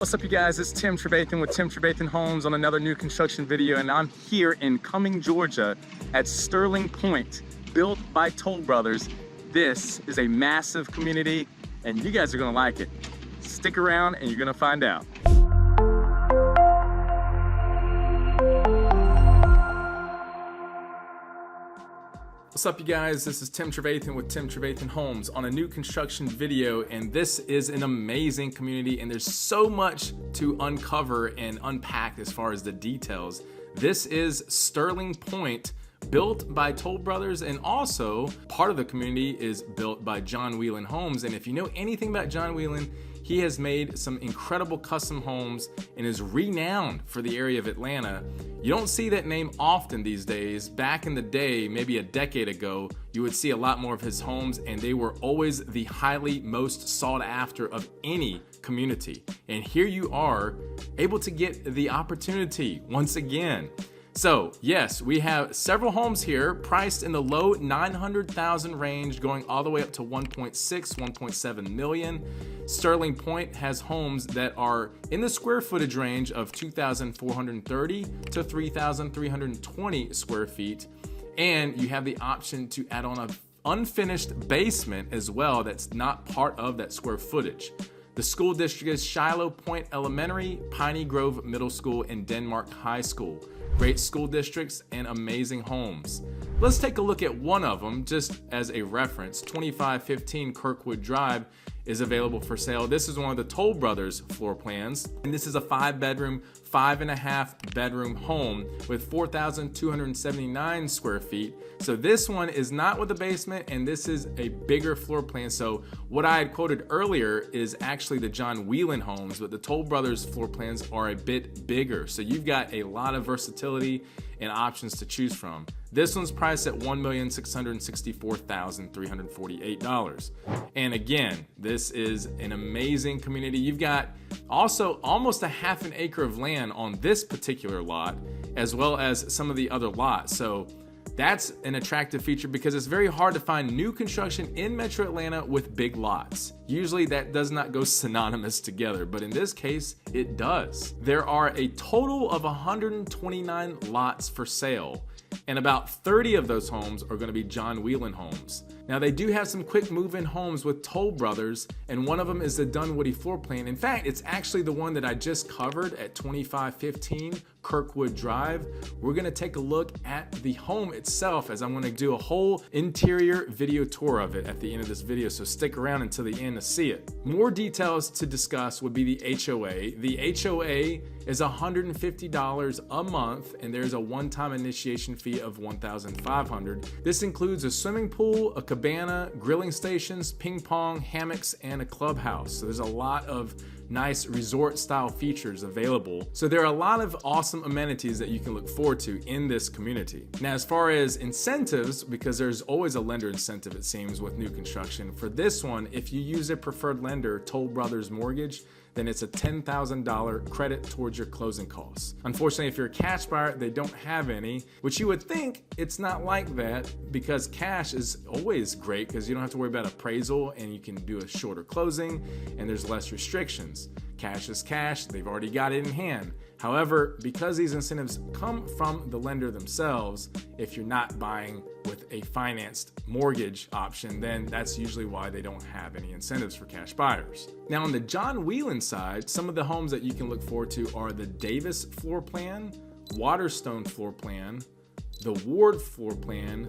What's up, you guys? It's Tim Trevathan with Tim Trevathan Homes on another new construction video, and I'm here in Cumming, Georgia at Sterling Pointe, built by Toll Brothers. This is a massive community, and you guys are gonna like it. Stick around and you're gonna find out. What's up, you guys? This is Tim Trevathan with Tim Trevathan Homes on a new construction video, and this is an amazing community, and there's so much to uncover and unpack as far as the details. This is Sterling Pointe, built by Toll Brothers, and also part of the community is built by John Wieland Homes. And if you know anything about John Wieland, he has made some incredible custom homes and is renowned for the area of Atlanta. You don't see that name often these days. Back in the day, maybe a decade ago, you would see a lot more of his homes, and they were always the highly most sought after of any community. And here you are, able to get the opportunity once again. So yes, we have several homes here priced in the low 900,000 range, going all the way up to 1.6, 1.7 million. Sterling Pointe has homes that are in the square footage range of 2,430 to 3,320 square feet. And you have the option to add on an unfinished basement as well that's not part of that square footage. The school district is Shiloh Point Elementary, Piney Grove Middle School, and Denmark High School. Great school districts and amazing homes. Let's take a look at one of them just as a reference. 2515 Kirkwood Drive is available for sale. This is one of the Toll Brothers floor plans, and this is a 5-bedroom, 5.5-bedroom home with 4,279 square feet. So this one is not with a basement, and this is a bigger floor plan. So what I had quoted earlier is actually the John Wieland homes, but the Toll Brothers floor plans are a bit bigger. So you've got a lot of versatility and options to choose from. This one's priced at $1,664,348. And again, this is an amazing community. You've got also almost a half an acre of land on this particular lot, as well as some of the other lots. So that's an attractive feature because it's very hard to find new construction in Metro Atlanta with big lots. Usually that does not go synonymous together, but in this case, it does. There are a total of 129 lots for sale, and about 30 of those homes are going to be John Wieland homes. Now, they do have some quick move-in homes with Toll Brothers, and one of them is the Dunwoody floor plan. In fact, it's actually the one that I just covered at 2515 Kirkwood Drive. We're going to take a look at the home itself, as I'm going to do a whole interior video tour of it at the end of this video, so stick around until the end to see it. More details to discuss would be the HOA. The HOA is $150 a month, and there's a one-time initiation fee of $1,500. This includes a swimming pool, a cabana, grilling stations, ping pong, hammocks, and a clubhouse. So there's a lot of nice resort style features available. So there are a lot of awesome amenities that you can look forward to in this community. Now, as far as incentives, because there's always a lender incentive, it seems, with new construction. For this one, if you use a preferred lender, Toll Brothers Mortgage, then it's a $10,000 credit towards your closing costs. Unfortunately, if you're a cash buyer, they don't have any, which you would think it's not like that, because cash is always great because you don't have to worry about appraisal and you can do a shorter closing and there's less restrictions. Cash is cash, they've already got it in hand. However, because these incentives come from the lender themselves, if you're not buying with a financed mortgage option, then that's usually why they don't have any incentives for cash buyers. Now, on the John Wieland side, some of the homes that you can look forward to are the Davis floor plan, Waterstone floor plan, the Ward floor plan,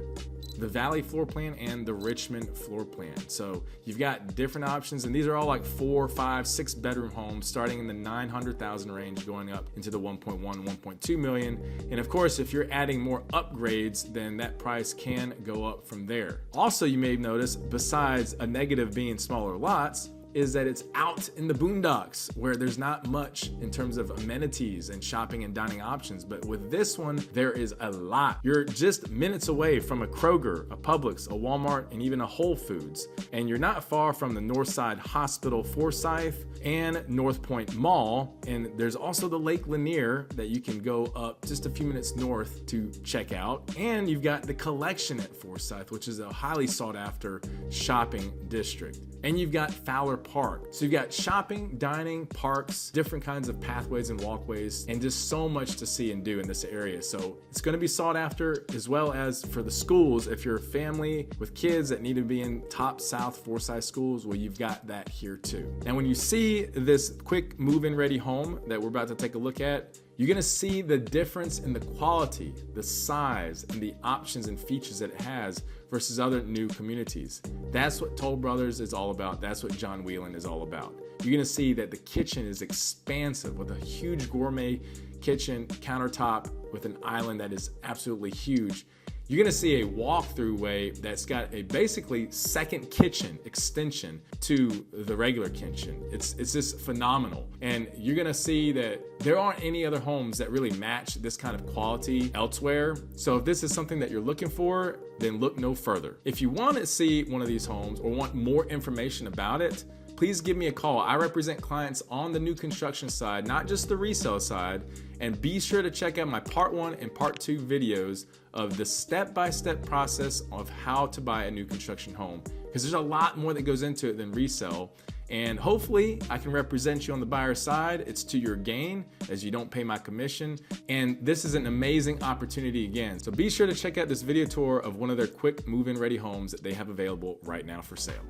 the Valley floor plan, and the Richmond floor plan. So you've got different options, and these are all like 4, 5, 6 bedroom homes starting in the 900,000 range, going up into the 1.1, 1.2 million. And of course, if you're adding more upgrades, then that price can go up from there. Also, you may notice, besides a negative being smaller lots, is that it's out in the boondocks where there's not much in terms of amenities and shopping and dining options. But with this one, there is a lot. You're just minutes away from a Kroger, a Publix, a Walmart, and even a Whole Foods. And you're not far from the Northside Hospital Forsyth and North Point Mall. And there's also the Lake Lanier that you can go up just a few minutes north to check out. And you've got the Collection at Forsyth, which is a highly sought after shopping district. And you've got Fowler Park. So you've got shopping, dining, parks, different kinds of pathways and walkways, and just so much to see and do in this area. So it's going to be sought after, as well as for the schools. If you're a family with kids that need to be in top South Forsyth schools, well, you've got that here too. And when you see this quick move-in ready home that we're about to take a look at, you're gonna see the difference in the quality, the size, and the options and features that it has versus other new communities. That's what Toll Brothers is all about. That's what John Wieland is all about. You're gonna see that the kitchen is expansive with a huge gourmet kitchen countertop with an island that is absolutely huge. You're gonna see a walk-through way that's got a basically second kitchen extension to the regular kitchen. It's just phenomenal. And you're gonna see that there aren't any other homes that really match this kind of quality elsewhere. So if this is something that you're looking for, then look no further. If you want to see one of these homes or want more information about it, please give me a call. I represent clients on the new construction side, not just the resale side. And be sure to check out my part 1 and part 2 videos of the step-by-step process of how to buy a new construction home, because there's a lot more that goes into it than resale. And hopefully I can represent you on the buyer side. It's to your gain, as you don't pay my commission. And this is an amazing opportunity again. So be sure to check out this video tour of one of their quick move-in ready homes that they have available right now for sale.